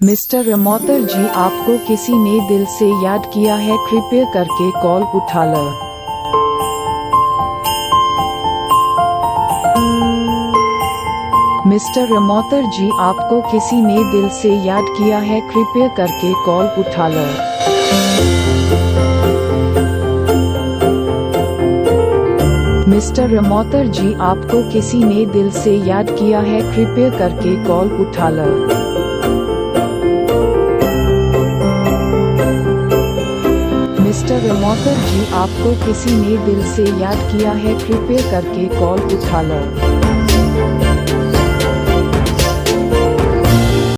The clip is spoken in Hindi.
मिस्टर रमौतर जी, आपको किसी ने दिल से याद किया है, कृपया करके कॉल उठा लो। मिस्टर रमौतर जी, आपको किसी ने दिल से याद किया है, कृपया करके कॉल उठा लो। मिस्टर रमौतर जी, आपको किसी ने दिल से याद किया है, कृपया करके कॉल उठा लो। मिस्टर रमौतर जी, आपको किसी ने दिल से याद किया है, कृपया करके कॉल उठा लो।